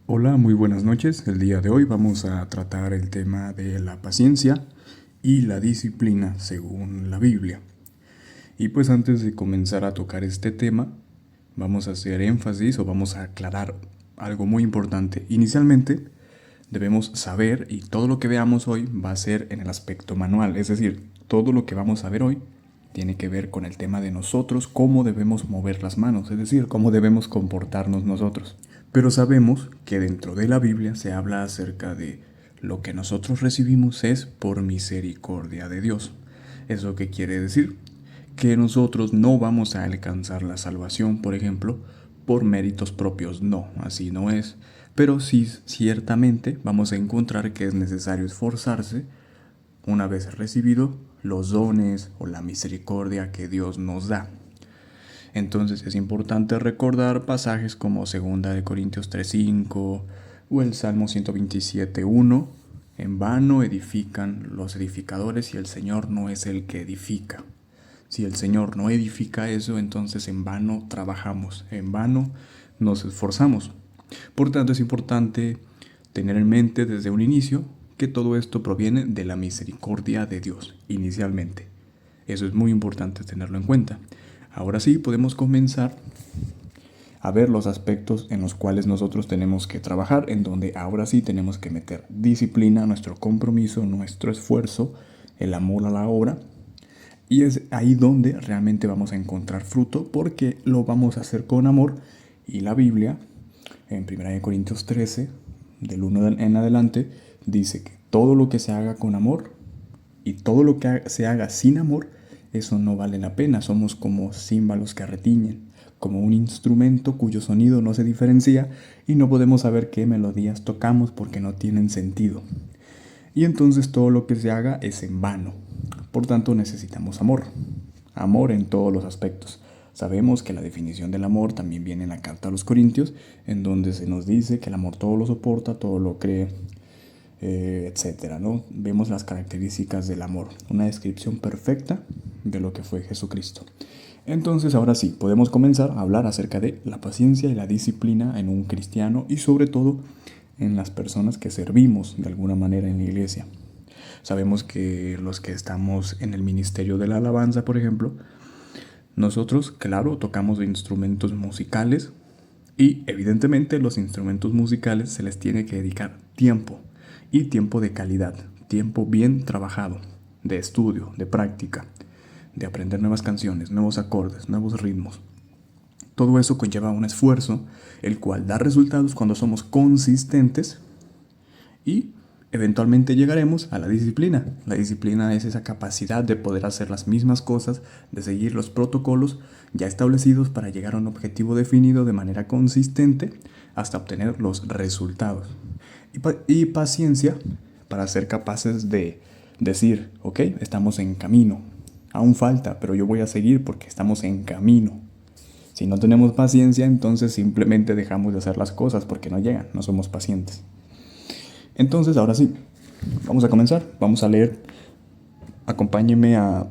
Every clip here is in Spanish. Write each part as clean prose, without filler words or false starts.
Hola, muy buenas noches. El día de hoy vamos a tratar el tema de la paciencia y la disciplina según la Biblia. Y pues antes de comenzar a tocar este tema, vamos a hacer énfasis o vamos a aclarar algo muy importante. Inicialmente, debemos saber y todo lo que veamos hoy va a ser en el aspecto manual, es decir, todo lo que vamos a ver hoy tiene que ver con el tema de nosotros, cómo debemos mover las manos, es decir, cómo debemos comportarnos nosotros. Pero sabemos que dentro de la Biblia se habla acerca de lo que nosotros recibimos es por misericordia de Dios. ¿Eso qué quiere decir? Que nosotros no vamos a alcanzar la salvación, por ejemplo, por méritos propios. No, así no es. Pero sí, ciertamente vamos a encontrar que es necesario esforzarse una vez recibido los dones o la misericordia que Dios nos da. Entonces es importante recordar pasajes como 2 Corintios 3:5 o el Salmo 127:1. En vano edifican los edificadores y el Señor no es el que edifica. Si el Señor no edifica eso, entonces en vano trabajamos, en vano nos esforzamos. Por tanto, es importante tener en mente desde un inicio que todo esto proviene de la misericordia de Dios, inicialmente. Eso es muy importante tenerlo en cuenta. Ahora sí, podemos comenzar a ver los aspectos en los cuales nosotros tenemos que trabajar, en donde ahora sí tenemos que meter disciplina, nuestro compromiso, nuestro esfuerzo, el amor a la obra. Y es ahí donde realmente vamos a encontrar fruto, porque lo vamos a hacer con amor. Y la Biblia, en 1 Corintios 13, del 1 en adelante, dice que todo lo que se haga con amor y todo lo que se haga sin amor, eso no vale la pena. Somos como címbalos que retiñen, como un instrumento cuyo sonido no se diferencia y no podemos saber qué melodías tocamos porque no tienen sentido. Y entonces todo lo que se haga es en vano. Por tanto, necesitamos amor. Amor en todos los aspectos. Sabemos que la definición del amor también viene en la carta a los Corintios, en donde se nos dice que el amor todo lo soporta, todo lo cree, etcétera, ¿no? Vemos las características del amor, una descripción perfecta de lo que fue Jesucristo. Entonces, ahora sí, podemos comenzar a hablar acerca de la paciencia y la disciplina en un cristiano y sobre todo en las personas que servimos de alguna manera en la iglesia. Sabemos que los que estamos en el ministerio de la alabanza, por ejemplo, nosotros, claro, tocamos instrumentos musicales y evidentemente los instrumentos musicales se les tiene que dedicar tiempo y tiempo de calidad, tiempo bien trabajado, de estudio, de práctica, de aprender nuevas canciones, nuevos acordes, nuevos ritmos. Todo eso conlleva un esfuerzo, el cual da resultados cuando somos consistentes y eventualmente llegaremos a la disciplina. La disciplina es esa capacidad de poder hacer las mismas cosas, de seguir los protocolos ya establecidos para llegar a un objetivo definido de manera consistente hasta obtener los resultados. Y paciencia para ser capaces de decir, ok, estamos en camino. Aún falta, pero yo voy a seguir porque estamos en camino. Si no tenemos paciencia, entonces simplemente dejamos de hacer las cosas porque no llegan, no somos pacientes. Entonces, ahora sí, vamos a comenzar. Vamos a leer, acompáñenme a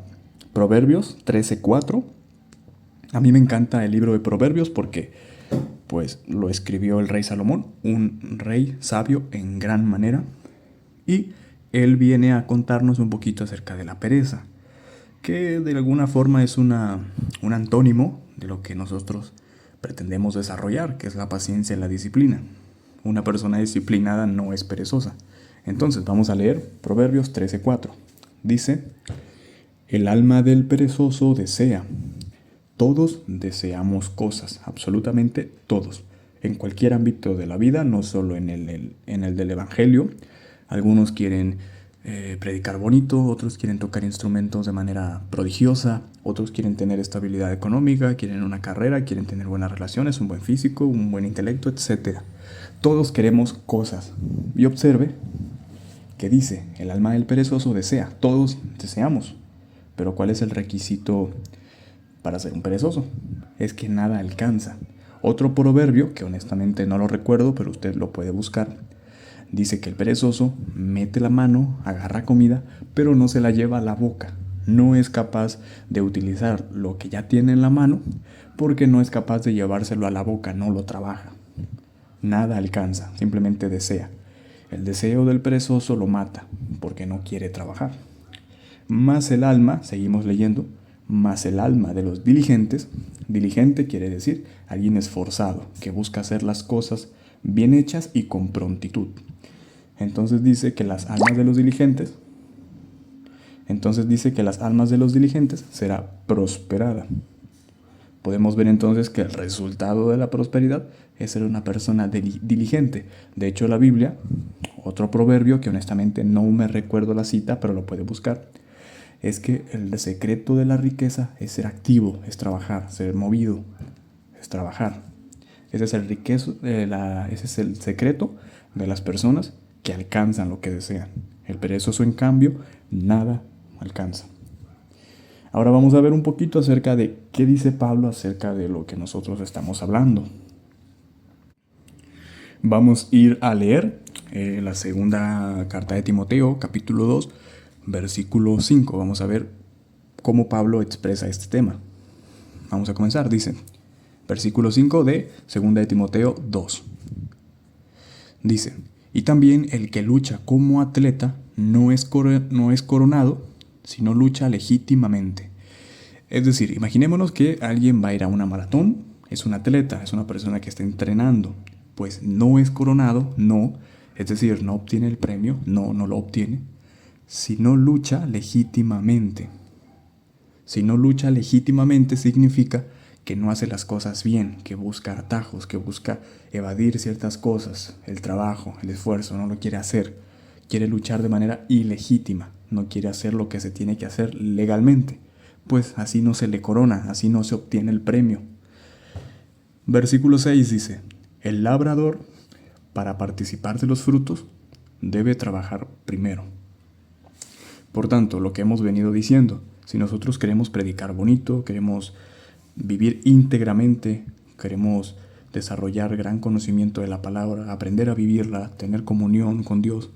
Proverbios 13:4. A mí me encanta el libro de Proverbios porque pues lo escribió el rey Salomón, un rey sabio en gran manera, y él viene a contarnos un poquito acerca de la pereza, que de alguna forma es un antónimo de lo que nosotros pretendemos desarrollar, que es la paciencia y la disciplina. Una persona disciplinada no es perezosa. Entonces vamos a leer Proverbios 13:4. Dice, el alma del perezoso desea. Todos deseamos cosas, absolutamente todos, en cualquier ámbito de la vida, no solo en el del Evangelio. Algunos quieren predicar bonito, otros quieren tocar instrumentos de manera prodigiosa, otros quieren tener estabilidad económica, quieren una carrera, quieren tener buenas relaciones, un buen físico, un buen intelecto, etc. Todos queremos cosas. Y observe que dice, el alma del perezoso desea, todos deseamos. Pero ¿cuál es el requisito para ser un perezoso? Es que nada alcanza. Otro proverbio, que honestamente no lo recuerdo, pero usted lo puede buscar, dice que el perezoso mete la mano, agarra comida, pero no se la lleva a la boca. No es capaz de utilizar lo que ya tiene en la mano porque no es capaz de llevárselo a la boca, no lo trabaja. nada alcanza, simplemente desea. El deseo del perezoso lo mata, porque no quiere trabajar. Mas el alma, seguimos leyendo, mas el alma de los diligentes, diligente quiere decir alguien esforzado, que busca hacer las cosas bien hechas y con prontitud. Entonces dice que las almas de los diligentes será prosperada. Podemos ver entonces que el resultado de la prosperidad es ser una persona diligente. De hecho, la Biblia, otro proverbio que honestamente no me recuerdo la cita, pero lo puede buscar, es que el secreto de la riqueza es ser activo, es trabajar, ser movido, es trabajar. Ese es el secreto de las personas que alcanzan lo que desean. El perezoso, en cambio, nada alcanza. Ahora vamos a ver un poquito acerca de qué dice Pablo acerca de lo que nosotros estamos hablando. Vamos a ir a leer la segunda carta de Timoteo, capítulo 2, versículo 5. Vamos a ver cómo Pablo expresa este tema. Vamos a comenzar, dice, versículo 5 de segunda de Timoteo 2. Dice, y también el que lucha como atleta no es coronado, sino lucha legítimamente. Es decir, imaginémonos que alguien va a ir a una maratón, es un atleta, es una persona que está entrenando, pues no es coronado, es decir, no obtiene el premio, no lo obtiene, sino lucha legítimamente. Si no lucha legítimamente significa que no hace las cosas bien, que busca atajos, que busca evadir ciertas cosas, el trabajo, el esfuerzo, no lo quiere hacer, quiere luchar de manera ilegítima, no quiere hacer lo que se tiene que hacer legalmente, pues así no se le corona, así no se obtiene el premio. Versículo 6 dice, el labrador, para participar de los frutos, debe trabajar primero. Por tanto, lo que hemos venido diciendo, si nosotros queremos predicar bonito, queremos vivir íntegramente, queremos desarrollar gran conocimiento de la palabra, aprender a vivirla, tener comunión con Dios,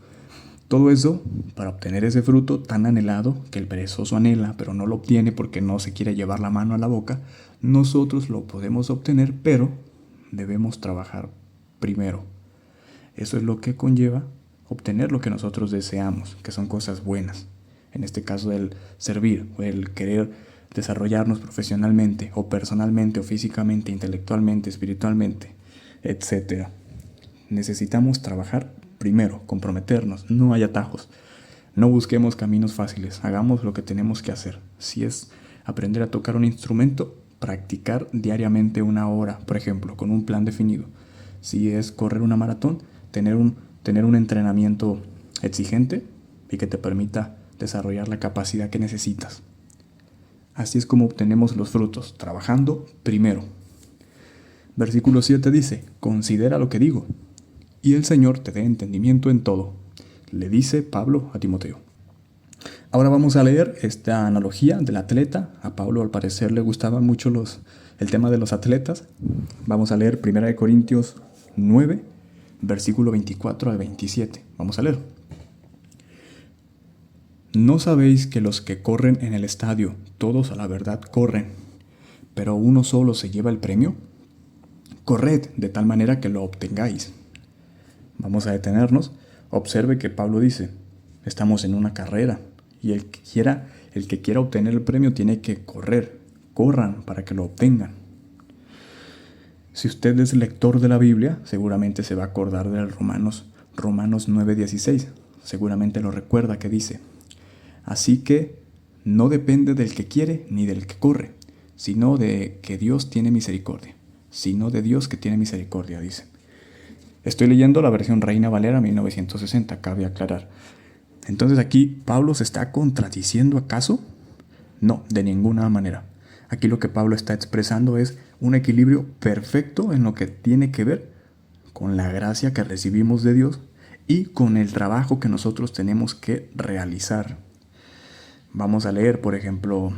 todo eso para obtener ese fruto tan anhelado que el perezoso anhela, pero no lo obtiene porque no se quiere llevar la mano a la boca, nosotros lo podemos obtener, pero debemos trabajar primero. Eso es lo que conlleva obtener lo que nosotros deseamos, que son cosas buenas. En este caso, el servir, o el querer desarrollarnos profesionalmente, o personalmente, o físicamente, intelectualmente, espiritualmente, etc. Necesitamos trabajar primero, comprometernos, no hay atajos. No busquemos caminos fáciles, hagamos lo que tenemos que hacer. Si es aprender a tocar un instrumento, practicar diariamente 1 hora, por ejemplo, con un plan definido. Si es correr una maratón, tener un entrenamiento exigente y que te permita desarrollar la capacidad que necesitas. Así es como obtenemos los frutos, trabajando primero. Versículo 7 dice, considera lo que digo, y el Señor te dé entendimiento en todo, le dice Pablo a Timoteo. Ahora vamos a leer esta analogía del atleta. A Pablo al parecer le gustaba mucho el tema de los atletas. Vamos a leer 1 Corintios 9, versículo 24 al 27. Vamos a leer. ¿No sabéis que los que corren en el estadio, todos a la verdad corren, pero uno solo se lleva el premio? Corred de tal manera que lo obtengáis. Vamos a detenernos. Observe que Pablo dice, estamos en una carrera y el que quiera obtener el premio tiene que correr. Corran para que lo obtengan. Si usted es lector de la Biblia, seguramente se va a acordar de Romanos 9:16. Seguramente lo recuerda que dice, así que no depende del que quiere ni del que corre, sino de que Dios tiene misericordia. Sino de Dios que tiene misericordia, dice. Estoy leyendo la versión Reina Valera 1960, cabe aclarar. Entonces aquí, ¿Pablo se está contradiciendo acaso? No, de ninguna manera. Aquí lo que Pablo está expresando es un equilibrio perfecto en lo que tiene que ver con la gracia que recibimos de Dios y con el trabajo que nosotros tenemos que realizar. Vamos a leer, por ejemplo,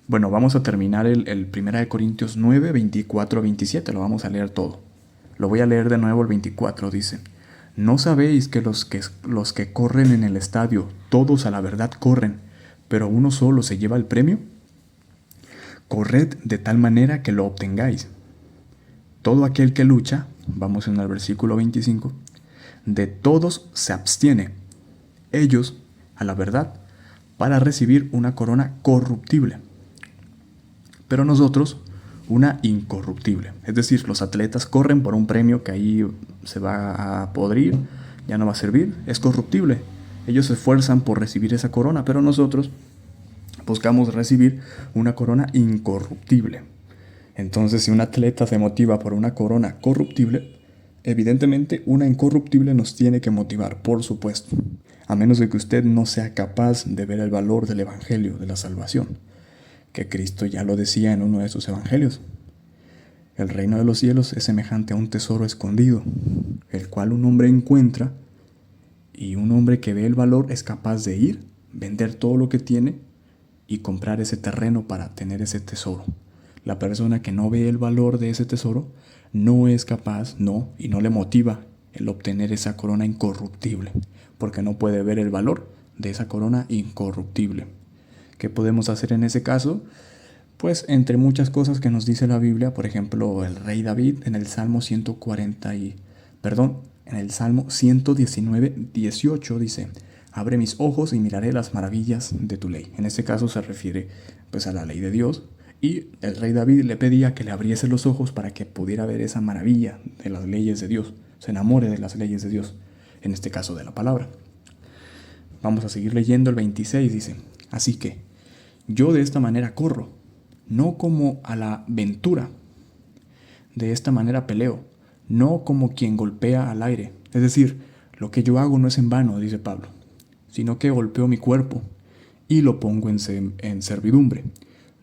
vamos a terminar el 1 Corintios 9, 24 a 27, lo vamos a leer todo. Lo voy a leer de nuevo el 24, dice, ¿no sabéis que los que corren en el estadio, todos a la verdad corren, pero uno solo se lleva el premio? Corred de tal manera que lo obtengáis. Todo aquel que lucha, vamos en el versículo 25, de todos se abstiene, ellos, a la verdad, para recibir una corona corruptible, pero nosotros una incorruptible. Es decir, los atletas corren por un premio que ahí se va a podrir, ya no va a servir, es corruptible. Ellos se esfuerzan por recibir esa corona, pero nosotros buscamos recibir una corona incorruptible. Entonces, si un atleta se motiva por una corona corruptible, evidentemente una incorruptible nos tiene que motivar, por supuesto, a menos de que usted no sea capaz de ver el valor del evangelio de la salvación, que Cristo ya lo decía en uno de sus evangelios. El reino de los cielos es semejante a un tesoro escondido, el cual un hombre encuentra, y un hombre que ve el valor es capaz de ir, vender todo lo que tiene y comprar ese terreno para tener ese tesoro. La persona que no ve el valor de ese tesoro no es capaz, y no le motiva el obtener esa corona incorruptible, porque no puede ver el valor de esa corona incorruptible. ¿Qué podemos hacer en ese caso? Pues entre muchas cosas que nos dice la Biblia, por ejemplo, el rey David en el Salmo 119, 18 dice: abre mis ojos y miraré las maravillas de tu ley. En este caso se refiere pues a la ley de Dios, y el rey David le pedía que le abriese los ojos para que pudiera ver esa maravilla de las leyes de Dios, se enamore de las leyes de Dios, en este caso de la palabra. Vamos a seguir leyendo el 26, dice: así que yo de esta manera corro, no como a la ventura, de esta manera peleo, no como quien golpea al aire. Es decir, lo que yo hago no es en vano, dice Pablo, sino que golpeo mi cuerpo y lo pongo en servidumbre,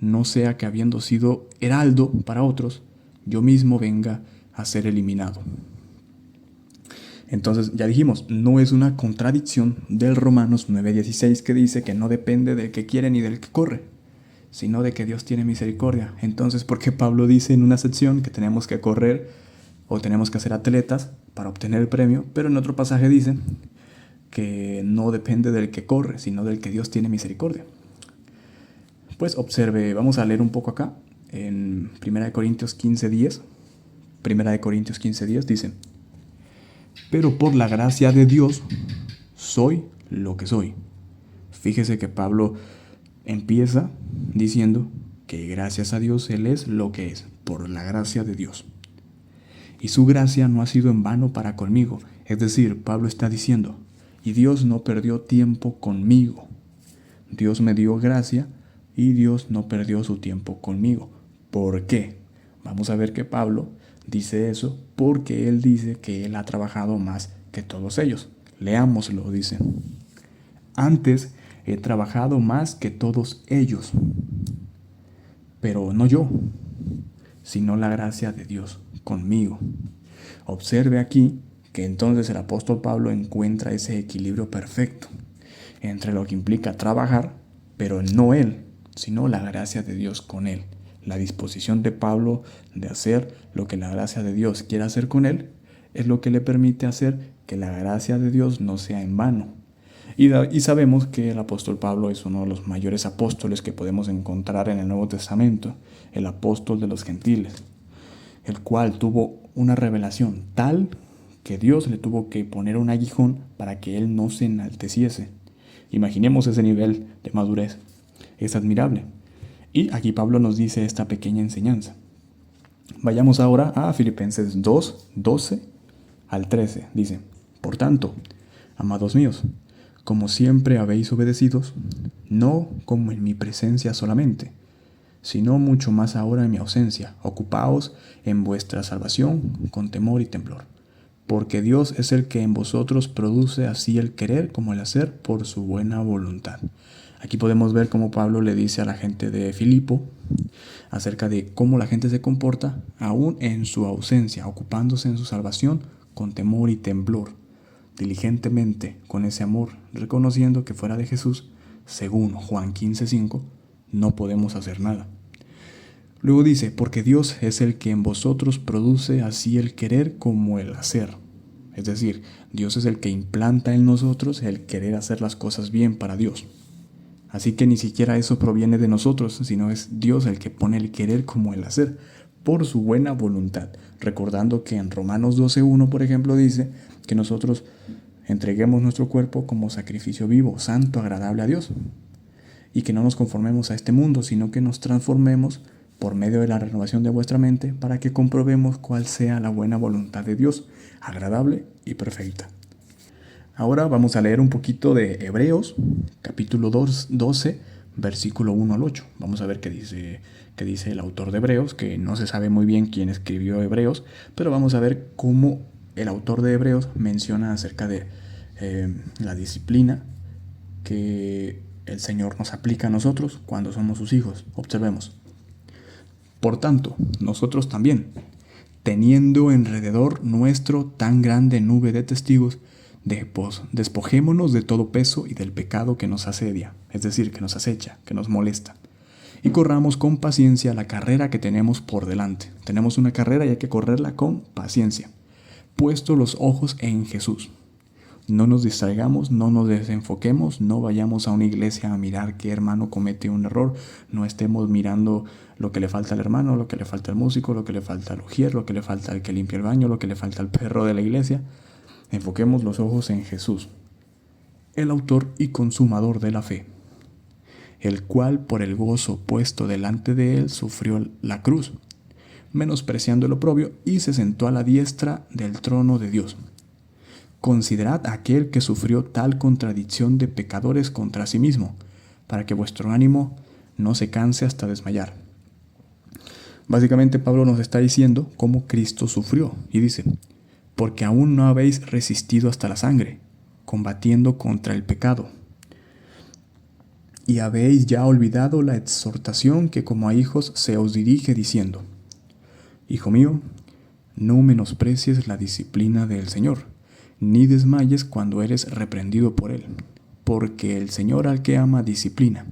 no sea que habiendo sido heraldo para otros, yo mismo venga a ser eliminado. Entonces, ya dijimos, no es una contradicción del Romanos 9:16 que dice que no depende del que quiere ni del que corre, sino de que Dios tiene misericordia. Entonces, ¿por qué Pablo dice en una sección que tenemos que correr o tenemos que ser atletas para obtener el premio? Pero en otro pasaje dice que no depende del que corre, sino del que Dios tiene misericordia. Pues observe, vamos a leer un poco acá, en 1 Corintios 15:10. 1 Corintios 15:10 dice: pero por la gracia de Dios soy lo que soy. Fíjese que Pablo empieza diciendo que gracias a Dios él es lo que es, por la gracia de Dios. Y su gracia no ha sido en vano para conmigo. Es decir, Pablo está diciendo, y Dios no perdió tiempo conmigo. Dios me dio gracia y Dios no perdió su tiempo conmigo. ¿Por qué? Vamos a ver que Pablo dice eso porque él dice que él ha trabajado más que todos ellos. Leámoslo, dice: antes he trabajado más que todos ellos, pero no yo, sino la gracia de Dios conmigo. Observe aquí que entonces el apóstol Pablo encuentra ese equilibrio perfecto entre lo que implica trabajar, pero no él, sino la gracia de Dios con él. La disposición de Pablo de hacer lo que la gracia de Dios quiere hacer con él es lo que le permite hacer que la gracia de Dios no sea en vano. Y sabemos que el apóstol Pablo es uno de los mayores apóstoles que podemos encontrar en el Nuevo Testamento, el apóstol de los gentiles, el cual tuvo una revelación tal que Dios le tuvo que poner un aguijón para que él no se enalteciese. Imaginemos ese nivel de madurez. Es admirable. Y aquí Pablo nos dice esta pequeña enseñanza. Vayamos ahora a Filipenses 2, 12 al 13. Dice: por tanto, amados míos, como siempre habéis obedecido, no como en mi presencia solamente, sino mucho más ahora en mi ausencia, ocupaos en vuestra salvación con temor y temblor, porque Dios es el que en vosotros produce así el querer como el hacer por su buena voluntad. Aquí podemos ver cómo Pablo le dice a la gente de Filipo acerca de cómo la gente se comporta aún en su ausencia, ocupándose en su salvación con temor y temblor, diligentemente, con ese amor, reconociendo que fuera de Jesús, según Juan 15:5, no podemos hacer nada. Luego dice: porque Dios es el que en vosotros produce así el querer como el hacer. Es decir, Dios es el que implanta en nosotros el querer hacer las cosas bien para Dios. Así que ni siquiera eso proviene de nosotros, sino es Dios el que pone el querer como el hacer. por su buena voluntad. Recordando que en Romanos 12:1, por ejemplo, dice que nosotros entreguemos nuestro cuerpo como sacrificio vivo, santo, agradable a Dios. Y que no nos conformemos a este mundo, sino que nos transformemos por medio de la renovación de vuestra mente para que comprobemos cuál sea la buena voluntad de Dios, agradable y perfecta. Ahora vamos a leer un poquito de Hebreos, capítulo 12, versículo 1 al 8. Vamos a ver qué dice el autor de Hebreos, que no se sabe muy bien quién escribió Hebreos, pero vamos a ver cómo el autor de Hebreos menciona acerca de la disciplina que el Señor nos aplica a nosotros cuando somos sus hijos. Observemos. Por tanto, nosotros también, teniendo alrededor nuestro tan grande nube de testigos, despojémonos de todo peso y del pecado que nos asedia, es decir, que nos acecha, que nos molesta, y corramos con paciencia la carrera que tenemos por delante. Tenemos una carrera y hay que correrla con paciencia, puesto los ojos en Jesús. No nos distraigamos, no nos desenfoquemos, no vayamos a una iglesia a mirar qué hermano comete un error, no estemos mirando lo que le falta al hermano, lo que le falta al músico, lo que le falta al ujier, lo que le falta al que limpia el baño, lo que le falta al perro de la iglesia. Enfoquemos los ojos en Jesús, el autor y consumador de la fe, el cual por el gozo puesto delante de él sufrió la cruz, menospreciando el oprobio, y se sentó a la diestra del trono de Dios. Considerad a aquel que sufrió tal contradicción de pecadores contra sí mismo, para que vuestro ánimo no se canse hasta desmayar. Básicamente Pablo nos está diciendo cómo Cristo sufrió, y dice: porque aún no habéis resistido hasta la sangre, combatiendo contra el pecado, y habéis ya olvidado la exhortación que como a hijos se os dirige diciendo: Hijo mío, no menosprecies la disciplina del Señor, ni desmayes cuando eres reprendido por Él, porque el Señor al que ama disciplina,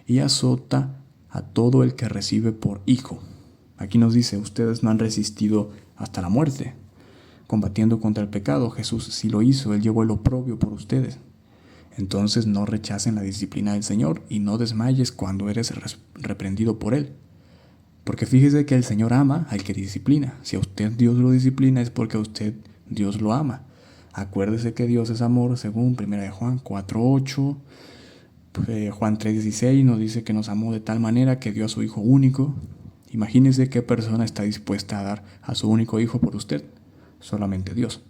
y azota a todo el que recibe por hijo. Aquí nos dice: ustedes no han resistido hasta la muerte, combatiendo contra el pecado. Jesús sí lo hizo, Él llevó el oprobio por ustedes. Entonces no rechacen la disciplina del Señor y no desmayes cuando eres reprendido por Él. Porque fíjese que el Señor ama al que disciplina. Si a usted Dios lo disciplina es porque a usted Dios lo ama. Acuérdese que Dios es amor, según 1 Juan 4:8, Juan 3:16 nos dice que nos amó de tal manera que dio a su Hijo único. Imagínese qué persona está dispuesta a dar a su único Hijo por usted. Solamente Dios.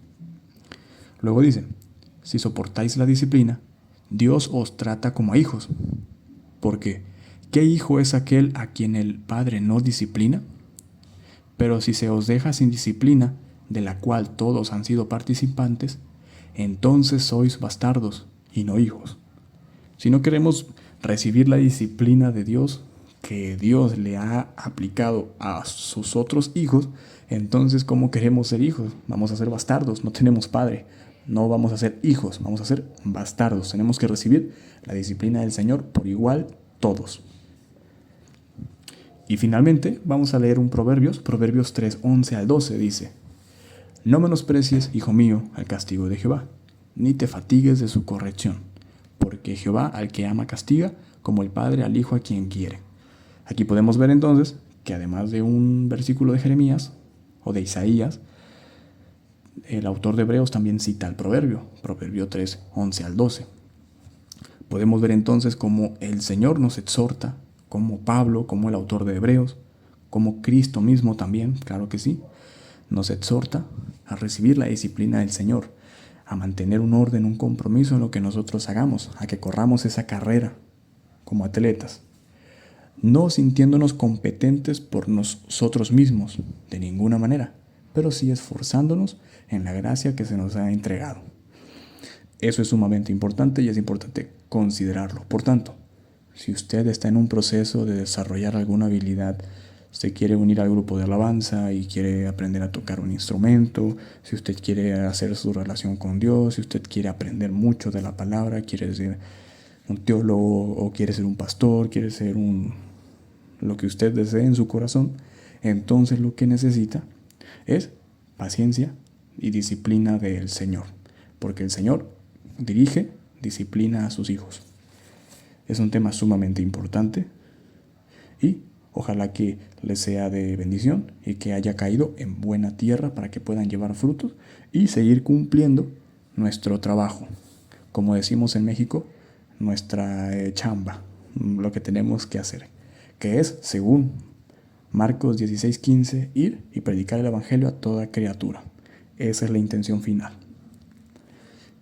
Luego dice: si soportáis la disciplina, Dios os trata como a hijos. Porque ¿qué hijo es aquel a quien el Padre no disciplina? Pero si se os deja sin disciplina, de la cual todos han sido participantes, entonces sois bastardos y no hijos. Si no queremos recibir la disciplina de Dios que Dios le ha aplicado a sus otros hijos, entonces ¿cómo queremos ser hijos? Vamos a ser bastardos, no tenemos padre, no vamos a ser hijos, vamos a ser bastardos. Tenemos que recibir la disciplina del Señor por igual todos. Y finalmente vamos a leer un Proverbios 3:11 al 12, dice: no menosprecies, hijo mío, el castigo de Jehová, ni te fatigues de su corrección, porque Jehová al que ama castiga, como el padre al hijo a quien quiere. Aquí podemos ver entonces que además de un versículo de Jeremías o de Isaías, el autor de Hebreos también cita el Proverbio 3:11 al 12. Podemos ver entonces cómo el Señor nos exhorta, como Pablo, como el autor de Hebreos, como Cristo mismo también, claro que sí, nos exhorta a recibir la disciplina del Señor, a mantener un orden, un compromiso en lo que nosotros hagamos, a que corramos esa carrera como atletas, no sintiéndonos competentes por nosotros mismos, de ninguna manera, pero sí esforzándonos en la gracia que se nos ha entregado. Eso es sumamente importante y es importante considerarlo. Por tanto, si usted está en un proceso de desarrollar alguna habilidad, usted quiere unir al grupo de alabanza y quiere aprender a tocar un instrumento, si usted quiere hacer su relación con Dios, si usted quiere aprender mucho de la palabra, quiere ser un teólogo o quiere ser un pastor, quiere ser lo que usted desee en su corazón, entonces lo que necesita es paciencia y disciplina del Señor, porque el Señor dirige, disciplina a sus hijos. Es un tema sumamente importante y Ojalá que les sea de bendición y que haya caído en buena tierra para que puedan llevar frutos y seguir cumpliendo nuestro trabajo. Como decimos en México, nuestra chamba, lo que tenemos que hacer, que es, según Marcos 16:15, ir y predicar el evangelio a toda criatura. Esa es la intención final.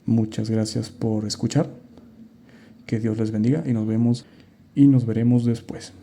Muchas gracias por escuchar. Que Dios les bendiga y nos vemos y nos veremos después.